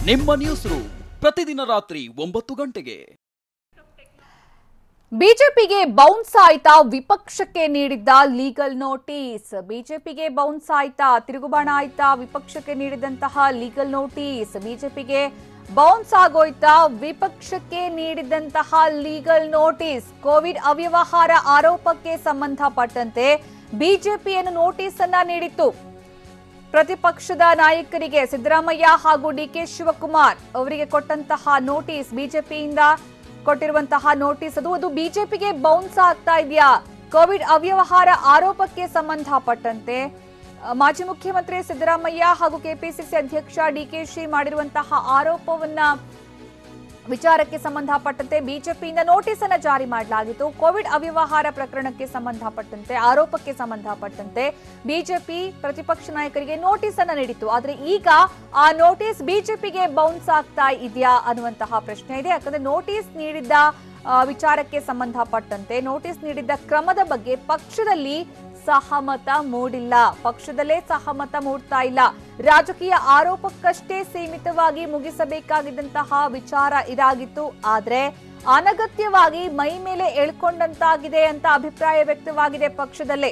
ನಿಮ್ಮ news room ಪ್ರತಿದಿನ ರಾತ್ರಿ 9 ಗಂಟೆಗೆ. ಬಿಜೆಪಿಗೆ ಬೌನ್ಸ್ ಆಯ್ತಾ ವಿಪಕ್ಷಕ್ಕೆ ನೀಡಿದ್ದ ಲೀಗಲ್ ನೋಟಿಸ್? ಬಿಜೆಪಿಗೆ ಬೌನ್ಸ್ ಆಯ್ತಾ, ತಿರುಗುಬಾಣ ಆಯ್ತಾ ವಿಪಕ್ಷಕ್ಕೆ ನೀಡಿದಂತಹ ಲೀಗಲ್ ನೋಟಿಸ್? ಬಿಜೆಪಿಗೆ ಬೌನ್ಸ್ ಆಗೋಯ್ತಾ ವಿಪಕ್ಷಕ್ಕೆ ನೀಡಿದಂತಹ ಲೀಗಲ್ ನೋಟಿಸ್? ಕೋವಿಡ್ ಅವ್ಯವಹಾರ ಆರೋಪಕ್ಕೆ ಸಂಬಂಧಪಟ್ಟಂತೆ ಬಿಜೆಪಿಯನ್ನು ನೋಟಿಸ್ ಅನ್ನ ನೀಡಿತ್ತು. ಪ್ರತಿಪಕ್ಷದ ನಾಯಕರಿಗೆ ಸಿದ್ದರಾಮಯ್ಯ ಹಾಗೂ ಡಿಕೆ ಶಿವಕುಮಾರ್ ಅವರಿಗೆ ಕೊಟ್ಟಂತಹ ನೋಟಿಸ್, ಬಿಜೆಪಿಯಿಂದ ಕೊಟ್ಟಿರುವಂತಹ ನೋಟಿಸ್ ಅದು ಬಿಜೆಪಿಗೆ ಬೌನ್ಸ್ ಆಗ್ತಾ ಇದೆಯಾ? ಕೋವಿಡ್ ಅವ್ಯವಹಾರ ಆರೋಪಕ್ಕೆ ಸಂಬಂಧಪಟ್ಟಂತೆ ಮಾಜಿ ಮುಖ್ಯಮಂತ್ರಿ ಸಿದ್ದರಾಮಯ್ಯ ಹಾಗೂ ಕೆಪಿಸಿಸಿ ಅಧ್ಯಕ್ಷ ಡಿಕೆಶಿ ಮಾಡಿರುವಂತಹ ಆರೋಪವನ್ನ ವಿಚಾರಕ್ಕೆ ಸಂಬಂಧಪಟ್ಟಂತೆ ಬಿಜೆಪಿಯಿಂದ ನೋಟಿಸ್ ಅನ್ನು ಜಾರಿ ಮಾಡಲಾಗಿತ್ತು. ಕೋವಿಡ್ ಅವ್ಯವಹಾರ ಪ್ರಕರಣಕ್ಕೆ ಸಂಬಂಧಪಟ್ಟಂತೆ, ಆರೋಪಕ್ಕೆ ಸಂಬಂಧಪಟ್ಟಂತೆ ಬಿಜೆಪಿ ಪ್ರತಿಪಕ್ಷ ನಾಯಕರಿಗೆ ನೋಟಿಸ್ ಅನ್ನು ನೀಡಿತ್ತು. ಆದ್ರೆ ಈಗ ಆ ನೋಟಿಸ್ ಬಿಜೆಪಿಗೆ ಬೌನ್ಸ್ ಆಗ್ತಾ ಇದೆಯಾ ಅನ್ನುವಂತಹ ಪ್ರಶ್ನೆ ಇದೆ. ಯಾಕಂದ್ರೆ ನೋಟಿಸ್ ನೀಡಿದ್ದ ವಿಚಾರಕ್ಕೆ ಸಂಬಂಧಪಟ್ಟಂತೆ, ನೋಟಿಸ್ ನೀಡಿದ್ದ ಕ್ರಮದ ಬಗ್ಗೆ ಪಕ್ಷದಲ್ಲಿ ಸಹಮತ ಮೂಡಿಲ್ಲ. ಪಕ್ಷದಲ್ಲೇ ಸಹಮತ ಮೂಡ್ತಾ ಇಲ್ಲ. ರಾಜಕೀಯ ಆರೋಪಕ್ಕಷ್ಟೇ ಸೀಮಿತವಾಗಿ ಮುಗಿಸಬೇಕಾಗಿದ್ದಂತಹ ವಿಚಾರ ಇದಾಗಿತ್ತು. ಆದ್ರೆ ಅನಗತ್ಯವಾಗಿ ಮೈ ಮೇಲೆ ಎಳ್ಕೊಂಡಂತಾಗಿದೆ ಅಂತ ಅಭಿಪ್ರಾಯ ವ್ಯಕ್ತವಾಗಿದೆ ಪಕ್ಷದಲ್ಲೇ.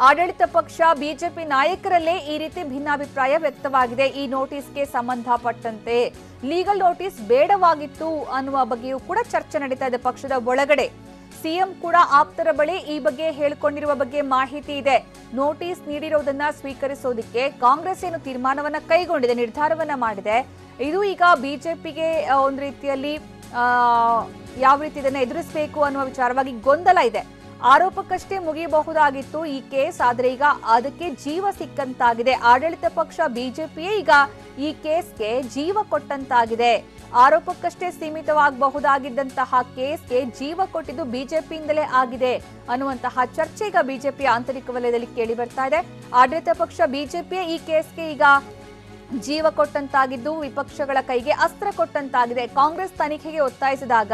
ಆಡಳಿತ ಪಕ್ಷ ಬಿಜೆಪಿ ನಾಯಕರಲ್ಲೇ ಈ ರೀತಿ ಭಿನ್ನಾಭಿಪ್ರಾಯ ವ್ಯಕ್ತವಾಗಿದೆ. ಈ ನೋಟಿಸ್ಗೆ ಸಂಬಂಧಪಟ್ಟಂತೆ ಲೀಗಲ್ ನೋಟಿಸ್ ಬೇಡವಾಗಿತ್ತು ಅನ್ನುವ ಬಗ್ಗೆಯೂ ಕೂಡ ಚರ್ಚೆ ನಡೀತಾ ಇದೆ ಪಕ್ಷದ ಒಳಗಡೆ. ಸಿಎಂ ಕೂಡ ಆಪ್ತರ ಬಳಿ ಈ ಬಗ್ಗೆ ಹೇಳಿಕೊಂಡಿರುವ ಬಗ್ಗೆ ಮಾಹಿತಿ ಇದೆ. ನೋಟಿಸ್ ನೀಡಿರೋದನ್ನ ಸ್ವೀಕರಿಸೋದಕ್ಕೆ ಕಾಂಗ್ರೆಸ್ ಏನು ತೀರ್ಮಾನವನ್ನ ಕೈಗೊಂಡಿದೆ, ನಿರ್ಧಾರವನ್ನ ಮಾಡಿದೆ. ಇದು ಈಗ ಬಿಜೆಪಿಗೆ ಒಂದು ರೀತಿಯಲ್ಲಿ ಯಾವ ರೀತಿ ಇದನ್ನ ಎದುರಿಸಬೇಕು ಅನ್ನುವ ವಿಚಾರವಾಗಿ ಗೊಂದಲ ಇದೆ. ಆರೋಪಕ್ಕಷ್ಟೇ ಮುಗಿಯಬಹುದಾಗಿತ್ತು ಈ ಕೇಸ್, ಆದ್ರೆ ಈಗ ಅದಕ್ಕೆ ಜೀವ ಸಿಕ್ಕಂತಾಗಿದೆ. ಆಡಳಿತ ಪಕ್ಷ ಬಿಜೆಪಿಯೇ ಈಗ ಈ ಕೇಸ್ಗೆ ಜೀವ ಕೊಟ್ಟಂತಾಗಿದೆ. ಆರೋಪಕ್ಕಷ್ಟೇ ಸೀಮಿತವಾಗಬಹುದಾಗಿದ್ದಂತಹ ಕೇಸ್ಗೆ ಜೀವ ಕೊಟ್ಟಿದ್ದು ಬಿಜೆಪಿಯಿಂದಲೇ ಆಗಿದೆ ಅನ್ನುವಂತಹ ಚರ್ಚೆ ಈಗ ಬಿಜೆಪಿಯ ಆಂತರಿಕ ವಲಯದಲ್ಲಿ ಕೇಳಿ ಬರ್ತಾ ಇದೆ. ಆಡಳಿತ ಪಕ್ಷ ಬಿಜೆಪಿಯೇ ಈ ಕೇಸ್ಗೆ ಈಗ ಜೀವ ಕೊಟ್ಟಂತಾಗಿದ್ದು, ವಿಪಕ್ಷಗಳ ಕೈಗೆ ಅಸ್ತ್ರ ಕೊಟ್ಟಂತಾಗಿದೆ. ಕಾಂಗ್ರೆಸ್ ತನಿಖೆಗೆ ಒತ್ತಾಯಿಸಿದಾಗ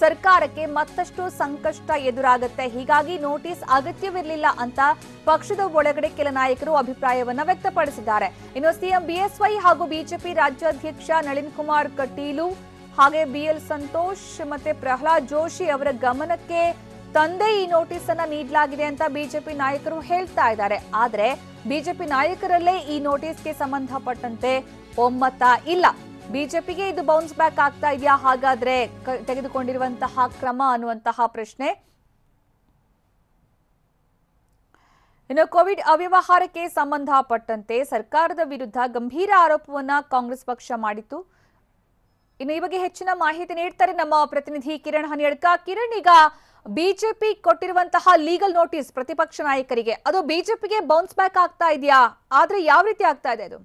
ಸರ್ಕಾರಕ್ಕೆ ಮತ್ತಷ್ಟು ಸಂಕಷ್ಟ ಎದುರಾಗುತ್ತೆ. ಹೀಗಾಗಿ ನೋಟಿಸ್ ಅಗತ್ಯವಿರಲಿಲ್ಲ ಅಂತ ಪಕ್ಷದ ಒಳಗಡೆ ಕೆಲ ನಾಯಕರು ಅಭಿಪ್ರಾಯವನ್ನ ವ್ಯಕ್ತಪಡಿಸಿದ್ದಾರೆ. ಇನ್ನು ಸಿಎಂ ಬಿಎಸ್ವೈ ಹಾಗೂ ಬಿಜೆಪಿ ರಾಜ್ಯಾಧ್ಯಕ್ಷ ನಳಿನ್ ಕುಮಾರ್ ಕಟೀಲು ಹಾಗೆ ಬಿಎಲ್ ಸಂತೋಷ್ ಮತ್ತೆ ಪ್ರಹ್ಲಾದ್ ಜೋಶಿ ಅವರ ಗಮನಕ್ಕೆ ತಂದೆ ಈ ನೋಟಿಸ್ ಅನ್ನ ನೀಡಲಾಗಿದೆ ಅಂತ ಬಿಜೆಪಿ ನಾಯಕರು ಹೇಳ್ತಾ ಇದ್ದಾರೆ. ಆದ್ರೆ ಬಿಜೆಪಿ ನಾಯಕರಲ್ಲೇ ಈ ನೋಟಿಸ್ಗೆ ಸಂಬಂಧಪಟ್ಟಂತೆ ಒಮ್ಮತ ಇಲ್ಲ. ಬಿಜೆಪಿಗೆ ಇದು ಬೌನ್ಸ್ ಬ್ಯಾಕ್ ಆಗ್ತಾ ಇದೆಯಾ ಹಾಗಾದ್ರೆ ತೆಗೆದುಕೊಂಡಿರುವಂತಹ ಕ್ರಮ ಅನ್ನುವಂತಹ ಪ್ರಶ್ನೆ. ಇನ್ನು ಕೋವಿಡ್ ಅವ್ಯವಹಾರಕ್ಕೆ ಸಂಬಂಧಪಟ್ಟಂತೆ ಸರ್ಕಾರದ ವಿರುದ್ಧ ಗಂಭೀರ ಆರೋಪವನ್ನ ಕಾಂಗ್ರೆಸ್ ಪಕ್ಷ ಮಾಡಿತ್ತು. ಇನ್ನು ಈ ಬಗ್ಗೆ ಹೆಚ್ಚಿನ ಮಾಹಿತಿ ನೀಡ್ತಾರೆ ನಮ್ಮ ಪ್ರತಿನಿಧಿ ಕಿರಣ್ ಹನಿಯಡ್ಕ. ಕಿರಣ್, ಈಗ ಬಿಜೆಪಿ ಕೊಟ್ಟಿರುವಂತಹ ಲೀಗಲ್ ನೋಟಿಸ್ ಪ್ರತಿಪಕ್ಷ ನಾಯಕರಿಗೆ ಅದು ಬಿಜೆಪಿಗೆ ಬೌನ್ಸ್ ಬ್ಯಾಕ್ ಆಗ್ತಾ ಇದೆಯಾ? ಆದ್ರೆ ಯಾವ ರೀತಿ ಆಗ್ತಾ ಇದೆ ಅದು?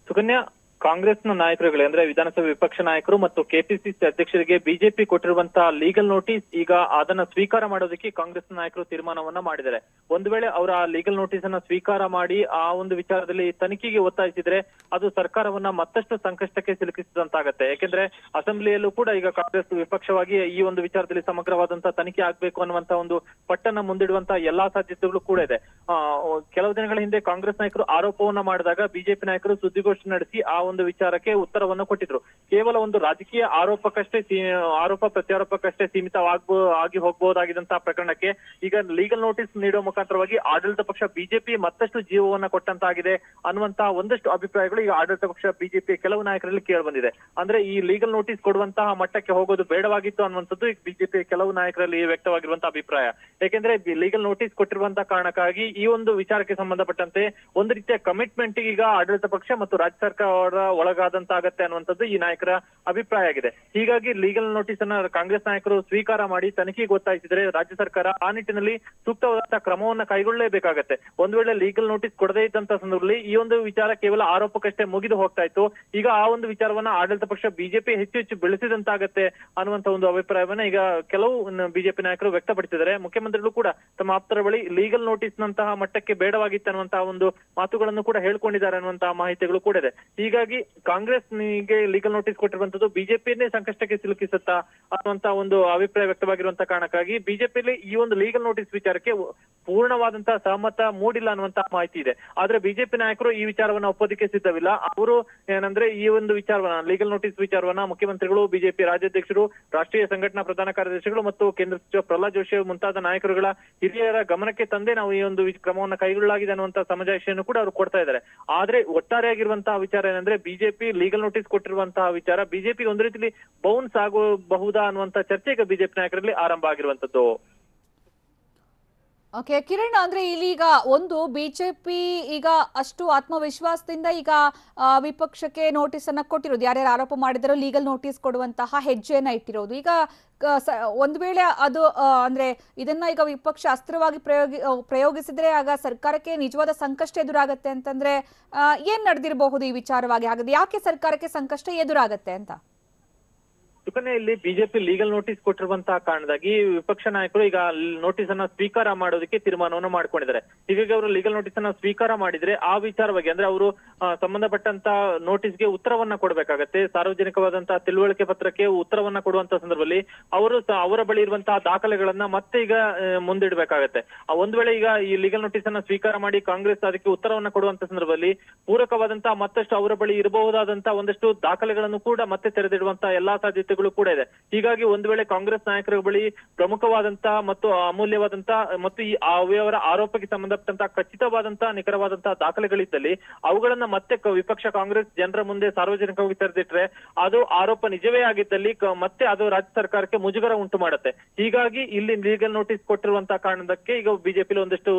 ಸುಕನ್ಯಾ, ಕಾಂಗ್ರೆಸ್ನ ನಾಯಕರುಗಳೇ ಅಂದ್ರೆ ವಿಧಾನಸಭೆ ವಿಪಕ್ಷ ನಾಯಕರು ಮತ್ತು ಕೆಪಿಸಿಸಿ ಅಧ್ಯಕ್ಷರಿಗೆ ಬಿಜೆಪಿ ಕೊಟ್ಟಿರುವಂತಹ ಲೀಗಲ್ ನೋಟಿಸ್ ಈಗ ಅದನ್ನ ಸ್ವೀಕಾರ ಮಾಡೋದಕ್ಕೆ ಕಾಂಗ್ರೆಸ್ ನಾಯಕರು ತೀರ್ಮಾನವನ್ನ ಮಾಡಿದ್ದಾರೆ. ಒಂದು ವೇಳೆ ಅವರ ಲೀಗಲ್ ನೋಟಿಸ್ ಅನ್ನ ಸ್ವೀಕಾರ ಮಾಡಿ ಆ ಒಂದು ವಿಚಾರದಲ್ಲಿ ತನಿಖೆಗೆ ಒತ್ತಾಯಿಸಿದ್ರೆ ಅದು ಸರ್ಕಾರವನ್ನ ಮತ್ತಷ್ಟು ಸಂಕಷ್ಟಕ್ಕೆ ಸಿಲುಕಿಸಿದಂತಾಗತ್ತೆ. ಯಾಕೆಂದ್ರೆ ಅಸೆಂಬ್ಲಿಯಲ್ಲೂ ಕೂಡ ಈಗ ಕಾಂಗ್ರೆಸ್ ವಿಪಕ್ಷವಾಗಿ ಈ ಒಂದು ವಿಚಾರದಲ್ಲಿ ಸಮಗ್ರವಾದಂತಹ ತನಿಖೆ ಆಗ್ಬೇಕು ಅನ್ನುವಂತ ಒಂದು ಪಟ್ಟನ್ನ ಮುಂದಿಡುವಂತಹ ಎಲ್ಲಾ ಸಾಧ್ಯತೆಗಳು ಕೂಡ ಇದೆ. ಕೆಲವು ದಿನಗಳ ಹಿಂದೆ ಕಾಂಗ್ರೆಸ್ ನಾಯಕರು ಆರೋಪವನ್ನ ಮಾಡಿದಾಗ ಬಿಜೆಪಿ ನಾಯಕರು ಸುದ್ದಿಗೋಷ್ಠಿ ನಡೆಸಿ ಆ ಒಂದು ವಿಚಾರಕ್ಕೆ ಉತ್ತರವನ್ನು ಕೊಟ್ಟಿದ್ರು. ಕೇವಲ ಒಂದು ರಾಜಕೀಯ ಆರೋಪ ಪ್ರತ್ಯಾರೋಪಕ್ಕಷ್ಟೇ ಸೀಮಿತವಾಗಿ ಹೋಗಬಹುದಾಗಿದ್ದಂತಹ ಪ್ರಕರಣಕ್ಕೆ ಈಗ ಲೀಗಲ್ ನೋಟಿಸ್ ನೀಡುವ ಮುಖಾಂತರವಾಗಿ ಆಡಳಿತ ಪಕ್ಷ ಬಿಜೆಪಿ ಮತ್ತಷ್ಟು ಜೀವವನ್ನ ಕೊಟ್ಟಂತಾಗಿದೆ ಅನ್ನುವಂತಹ ಒಂದಷ್ಟು ಅಭಿಪ್ರಾಯಗಳು ಈಗ ಆಡಳಿತ ಪಕ್ಷ ಬಿಜೆಪಿ ಕೆಲವು ನಾಯಕರಲ್ಲಿ ಕೇಳಿ ಬಂದಿದೆ. ಅಂದ್ರೆ ಈ ಲೀಗಲ್ ನೋಟಿಸ್ ಕೊಡುವಂತಹ ಮಟ್ಟಕ್ಕೆ ಹೋಗೋದು ಬೇಡವಾಗಿತ್ತು ಅನ್ನುವಂಥದ್ದು ಈಗ ಬಿಜೆಪಿ ಕೆಲವು ನಾಯಕರಲ್ಲಿ ವ್ಯಕ್ತವಾಗಿರುವಂತಹ ಅಭಿಪ್ರಾಯ. ಯಾಕೆಂದ್ರೆ ಲೀಗಲ್ ನೋಟಿಸ್ ಕೊಟ್ಟಿರುವಂತಹ ಕಾರಣಕ್ಕಾಗಿ ಈ ಒಂದು ವಿಚಾರಕ್ಕೆ ಸಂಬಂಧಪಟ್ಟಂತೆ ಒಂದು ರೀತಿಯ ಕಮಿಟ್ಮೆಂಟ್ ಈಗ ಆಡಳಿತ ಪಕ್ಷ ಮತ್ತು ರಾಜ್ಯ ಸರ್ಕಾರ ಒಳಗಾದಂತಾಗತ್ತೆ ಅನ್ನುವಂಥದ್ದು ಈ ನಾಯಕರ ಅಭಿಪ್ರಾಯ ಆಗಿದೆ. ಹೀಗಾಗಿ ಲೀಗಲ್ ನೋಟಿಸ್ ಅನ್ನ ಕಾಂಗ್ರೆಸ್ ನಾಯಕರು ಸ್ವೀಕಾರ ಮಾಡಿ ತನಿಖೆಗೆ ಒತ್ತಾಯಿಸಿದರೆ ರಾಜ್ಯ ಸರ್ಕಾರ ಆ ನಿಟ್ಟಿನಲ್ಲಿ ಸೂಕ್ತವಾದಂತಹ ಕ್ರಮವನ್ನ ಕೈಗೊಳ್ಳಲೇಬೇಕಾಗತ್ತೆ. ಒಂದು ವೇಳೆ ಲೀಗಲ್ ನೋಟಿಸ್ ಕೊಡದೇ ಇದ್ದಂತ ಸಂದರ್ಭದಲ್ಲಿ ಈ ಒಂದು ವಿಚಾರ ಕೇವಲ ಆರೋಪಕ್ಕಷ್ಟೇ ಮುಗಿದು ಹೋಗ್ತಾ ಇತ್ತು. ಈಗ ಆ ಒಂದು ವಿಚಾರವನ್ನ ಆಡಳಿತ ಪಕ್ಷ ಬಿಜೆಪಿ ಹೆಚ್ಚು ಹೆಚ್ಚು ಬೆಳೆಸಿದಂತಾಗತ್ತೆ ಅನ್ನುವಂತ ಒಂದು ಅಭಿಪ್ರಾಯವನ್ನ ಈಗ ಕೆಲವು ಬಿಜೆಪಿ ನಾಯಕರು ವ್ಯಕ್ತಪಡಿಸಿದ್ದಾರೆ. ಮುಖ್ಯಮಂತ್ರಿಗಳು ಕೂಡ ತಮ್ಮ ಆಪ್ತರ ಬಳಿ ಲೀಗಲ್ ನೋಟಿಸ್ ನಂತಹ ಮಟ್ಟಕ್ಕೆ ಬೇಡವಾಗಿತ್ತು ಅನ್ನುವಂತಹ ಒಂದು ಮಾತುಗಳನ್ನು ಕೂಡ ಹೇಳ್ಕೊಂಡಿದ್ದಾರೆ ಅನ್ನುವಂತಹ ಮಾಹಿತಿಗಳು ಕೂಡ ಇದೆ. ಹೀಗಾಗಿ ಹೀಗಾಗಿ ಕಾಂಗ್ರೆಸ್ನಿಗೆ ಲೀಗಲ್ ನೋಟಿಸ್ ಕೊಟ್ಟಿರುವಂತದ್ದು ಬಿಜೆಪಿಯನ್ನೇ ಸಂಕಷ್ಟಕ್ಕೆ ಸಿಲುಕಿಸುತ್ತಾ ಅನ್ನುವಂತ ಒಂದು ಅಭಿಪ್ರಾಯ ವ್ಯಕ್ತವಾಗಿರುವಂತ ಕಾರಣಕ್ಕಾಗಿ ಬಿಜೆಪಿಯಲ್ಲಿ ಈ ಒಂದು ಲೀಗಲ್ ನೋಟಿಸ್ ವಿಚಾರಕ್ಕೆ ಪೂರ್ಣವಾದಂತಹ ಸಹಮತ ಮೂಡಿಲ್ಲ ಅನ್ನುವಂತಹ ಮಾಹಿತಿ ಇದೆ. ಆದ್ರೆ ಬಿಜೆಪಿ ನಾಯಕರು ಈ ವಿಚಾರವನ್ನ ಒಪ್ಪೋದಕ್ಕೆ ಸಿದ್ಧವಿಲ್ಲ. ಅವರು ಏನಂದ್ರೆ ಈ ಒಂದು ವಿಚಾರವನ್ನ ಲೀಗಲ್ ನೋಟಿಸ್ ವಿಚಾರವನ್ನ ಮುಖ್ಯಮಂತ್ರಿಗಳು, ಬಿಜೆಪಿ ರಾಜ್ಯಾಧ್ಯಕ್ಷರು, ರಾಷ್ಟ್ರೀಯ ಸಂಘಟನಾ ಪ್ರಧಾನ ಕಾರ್ಯದರ್ಶಿಗಳು ಮತ್ತು ಕೇಂದ್ರ ಸಚಿವ ಪ್ರಹ್ಲಾದ್ ಜೋಶಿ ಮುಂತಾದ ನಾಯಕರುಗಳ ಹಿರಿಯರ ಗಮನಕ್ಕೆ ತಂದೆ ನಾವು ಈ ಒಂದು ಕ್ರಮವನ್ನು ಕೈಗೊಳ್ಳಲಾಗಿದೆ ಅನ್ನುವಂತಹ ಸಮಜಾಯಿಷಿಯನ್ನು ಕೂಡ ಅವರು ಕೊಡ್ತಾ ಇದ್ದಾರೆ. ಆದ್ರೆ ಒಟ್ಟಾರೆಯಾಗಿರುವಂತಹ ವಿಚಾರ ಏನಂದ್ರೆ ಬಿಜೆಪಿ ಲೀಗಲ್ ನೋಟಿಸ್ ಕೊಟ್ಟಿರುವಂತಹ ವಿಚಾರ ಬಿಜೆಪಿ ಒಂದು ರೀತಿಯಲ್ಲಿ ಬೌನ್ಸ್ ಆಗಬಹುದಾ ಅನ್ನುವಂತ ಚರ್ಚೆ ಈಗ ಬಿಜೆಪಿ ನಾಯಕರಲ್ಲಿ ಆರಂಭ ಆಗಿರುವಂತದ್ದು. ಓಕೆ ಕಿರಣ್, ಅಂದ್ರೆ ಇಲ್ಲೀಗ ಒಂದು ಬಿಜೆಪಿ ಈಗ ಅಷ್ಟು ಆತ್ಮವಿಶ್ವಾಸದಿಂದ ಈಗ ವಿಪಕ್ಷಕ್ಕೆ ನೋಟಿಸ್ ಅನ್ನ ಕೊಟ್ಟಿರೋದು, ಯಾರ್ಯಾರು ಆರೋಪ ಮಾಡಿದಾರೋ ಲೀಗಲ್ ನೋಟಿಸ್ ಕೊಡುವಂತಹ ಹೆಜ್ಜೆಯನ್ನ ಇಟ್ಟಿರೋದು. ಈಗ ಒಂದು ವೇಳೆ ಅದು ಅಂದ್ರೆ ಇದನ್ನ ಈಗ ವಿಪಕ್ಷ ಅಸ್ತ್ರವಾಗಿ ಪ್ರಯೋಗಿಸಿದ್ರೆ ಆಗ ಸರ್ಕಾರಕ್ಕೆ ನಿಜವಾದ ಸಂಕಷ್ಟ ಎದುರಾಗತ್ತೆ ಅಂತಂದ್ರೆ ಏನ್ ನಡೆದಿರಬಹುದು ಈ ವಿಚಾರವಾಗಿ? ಹಾಗಾದ್ರೆ ಯಾಕೆ ಸರ್ಕಾರಕ್ಕೆ ಸಂಕಷ್ಟ ಎದುರಾಗತ್ತೆ ಅಂತ? ಸುಕನ್ಯಾ, ಇಲ್ಲಿ ಬಿಜೆಪಿ ಲೀಗಲ್ ನೋಟಿಸ್ ಕೊಟ್ಟಿರುವಂತಹ ಕಾರಣದಾಗಿ ವಿಪಕ್ಷ ನಾಯಕರು ಈಗ ನೋಟಿಸ್ ಅನ್ನ ಸ್ವೀಕಾರ ಮಾಡೋದಕ್ಕೆ ತೀರ್ಮಾನವನ್ನು ಮಾಡ್ಕೊಂಡಿದ್ದಾರೆ. ಹೀಗಾಗಿ ಅವರು ಲೀಗಲ್ ನೋಟಿಸ್ ಅನ್ನ ಸ್ವೀಕಾರ ಮಾಡಿದ್ರೆ ಆ ವಿಚಾರವಾಗಿ ಅಂದ್ರೆ ಅವರು ಸಂಬಂಧಪಟ್ಟಂತ ನೋಟಿಸ್ಗೆ ಉತ್ತರವನ್ನ ಕೊಡಬೇಕಾಗತ್ತೆ. ಸಾರ್ವಜನಿಕವಾದಂತಹ ತಿಳುವಳಿಕೆ ಪತ್ರಕ್ಕೆ ಉತ್ತರವನ್ನ ಕೊಡುವಂತ ಸಂದರ್ಭದಲ್ಲಿ ಅವರು ಅವರ ಬಳಿ ಇರುವಂತಹ ದಾಖಲೆಗಳನ್ನ ಮತ್ತೆ ಈಗ ಮುಂದಿಡಬೇಕಾಗತ್ತೆ. ಒಂದ್ ವೇಳೆ ಈಗ ಈ ಲೀಗಲ್ ನೋಟಿಸ್ ಅನ್ನ ಸ್ವೀಕಾರ ಮಾಡಿ ಕಾಂಗ್ರೆಸ್ ಅದಕ್ಕೆ ಉತ್ತರವನ್ನ ಕೊಡುವಂತ ಸಂದರ್ಭದಲ್ಲಿ ಪೂರಕವಾದಂತಹ ಮತ್ತಷ್ಟು ಅವರ ಬಳಿ ಇರಬಹುದಾದಂತಹ ಒಂದಷ್ಟು ದಾಖಲೆಗಳನ್ನು ಕೂಡ ಮತ್ತೆ ತೆರೆದಿಡುವಂತಹ ಎಲ್ಲಾ ಸಾಧ್ಯತೆ ಕೂಡ ಇದೆ. ಹೀಗಾಗಿ ಒಂದು ವೇಳೆ ಕಾಂಗ್ರೆಸ್ ನಾಯಕರ ಬಳಿ ಪ್ರಮುಖವಾದಂತಹ ಮತ್ತು ಅಮೂಲ್ಯವಾದಂತಹ ಮತ್ತು ಈ ಅವರ ಆರೋಪಕ್ಕೆ ಸಂಬಂಧಪಟ್ಟಂತಹ ಖಚಿತವಾದಂತಹ ನಿಖರವಾದಂತಹ ದಾಖಲೆಗಳಿದ್ದಲ್ಲಿ ಅವುಗಳನ್ನ ಮತ್ತೆ ವಿಪಕ್ಷ ಕಾಂಗ್ರೆಸ್ ಜನರ ಮುಂದೆ ಸಾರ್ವಜನಿಕವಾಗಿ ತೆರೆದಿಟ್ರೆ ಅದು ಆರೋಪ ನಿಜವೇ ಆಗಿದ್ದಲ್ಲಿ ಮತ್ತೆ ಅದು ರಾಜ್ಯ ಸರ್ಕಾರಕ್ಕೆ ಮುಜುಗರ ಉಂಟು ಮಾಡುತ್ತೆ. ಹೀಗಾಗಿ ಇಲ್ಲಿ ಲೀಗಲ್ ನೋಟಿಸ್ ಕೊಟ್ಟಿರುವಂತಹ ಕಾರಣಕ್ಕೆ ಈಗ ಬಿಜೆಪಿಲಿ ಒಂದಷ್ಟು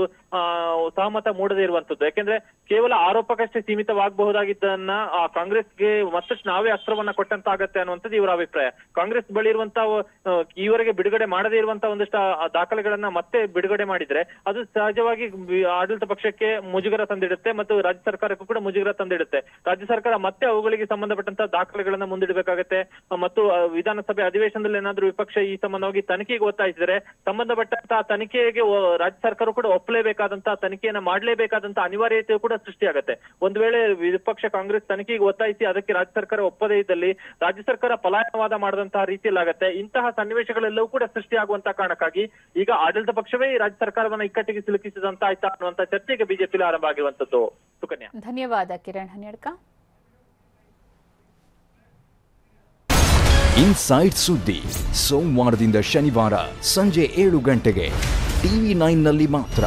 ಸಹಮತ ಮೂಡದೇ ಇರುವಂತದ್ದು. ಯಾಕೆಂದ್ರೆ ಕೇವಲ ಆರೋಪಕ್ಕಷ್ಟೇ ಸೀಮಿತವಾಗಬಹುದಾಗಿದ್ದನ್ನ ಕಾಂಗ್ರೆಸ್ಗೆ ಮತ್ತಷ್ಟು ನಾವೇ ಅಸ್ತ್ರವನ್ನ ಕೊಟ್ಟಂತಾಗತ್ತೆ ಅನ್ನುವಂಥದ್ದು ಇವರ ಅಭಿಪ್ರಾಯ. ಕಾಂಗ್ರೆಸ್ ಬಳಿ ಇರುವಂತಹ ಈವರೆಗೆ ಬಿಡುಗಡೆ ಮಾಡದೇ ಇರುವಂತಹ ಒಂದಷ್ಟು ದಾಖಲೆಗಳನ್ನ ಮತ್ತೆ ಬಿಡುಗಡೆ ಮಾಡಿದ್ರೆ ಅದು ಸಹಜವಾಗಿ ಆಡಳಿತ ಪಕ್ಷಕ್ಕೆ ಮುಜುಗರ ತಂದಿಡುತ್ತೆ ಮತ್ತು ರಾಜ್ಯ ಸರ್ಕಾರಕ್ಕೂ ಕೂಡ ಮುಜುಗರ ತಂದಿಡುತ್ತೆ. ರಾಜ್ಯ ಸರ್ಕಾರ ಮತ್ತೆ ಅವುಗಳಿಗೆ ಸಂಬಂಧಪಟ್ಟಂತಹ ದಾಖಲೆಗಳನ್ನ ಮುಂದಿಡಬೇಕಾಗತ್ತೆ ಮತ್ತು ವಿಧಾನಸಭೆ ಅಧಿವೇಶನದಲ್ಲಿ ಏನಾದ್ರೂ ವಿಪಕ್ಷ ಈ ಸಂಬಂಧವಾಗಿ ತನಿಖೆಗೆ ಒತ್ತಾಯಿಸಿದರೆ ಸಂಬಂಧಪಟ್ಟಂತಹ ತನಿಖೆಗೆ ರಾಜ್ಯ ಸರ್ಕಾರ ಕೂಡ ಒಪ್ಪಲೇಬೇಕಾದಂತಹ ತನಿಖೆಯನ್ನ ಮಾಡಲೇಬೇಕಾದಂತಹ ಅನಿವಾರ್ಯತೆ ಕೂಡ ಸೃಷ್ಟಿಯಾಗುತ್ತೆ. ಒಂದು ವೇಳೆ ವಿಪಕ್ಷ ಕಾಂಗ್ರೆಸ್ ತನಿಖೆಗೆ ಒತ್ತಾಯಿಸಿ ಅದಕ್ಕೆ ರಾಜ್ಯ ಸರ್ಕಾರ ಒಪ್ಪದೇ ಇದ್ದಲ್ಲಿ ರಾಜ್ಯ ಸರ್ಕಾರ ಪಲಾಯನವಾದ ಮಾಡದಂತಹ ರೀತಿಯಲ್ಲಾಗತ್ತೆ. ಇಂತಹ ಸನ್ನಿವೇಶಗಳೆಲ್ಲವೂ ಕೂಡ ಸೃಷ್ಟಿಯಾಗುವಂತಹ ಕಾರಣಕ್ಕಾಗಿ ಈಗ ಆಡಳಿತ ಪಕ್ಷವೇ ರಾಜ್ಯ ಸರ್ಕಾರವನ್ನ ಇಕ್ಕಟ್ಟಿಗೆ ಸಿಲುಕಿಸಿದಂತ ಆಯ್ತಾ ಅನ್ನುವಂತ ಚರ್ಚೆಗೆ ಬಿಜೆಪಿ ಆರಂಭ ಆಗಿರುವಂತದ್ದು. ಸುಕನ್ಯಾ, ಧನ್ಯವಾದ ಕಿರಣ್ ಹನ್ಯಡ್ಕ. ಇನ್ಸೈಡ್ ಸುದ್ದಿ ಸೋಮವಾರದಿಂದ ಶನಿವಾರ ಸಂಜೆ 7 ಗಂಟೆಗೆ TV9 ನಲ್ಲಿ ಮಾತ್ರ.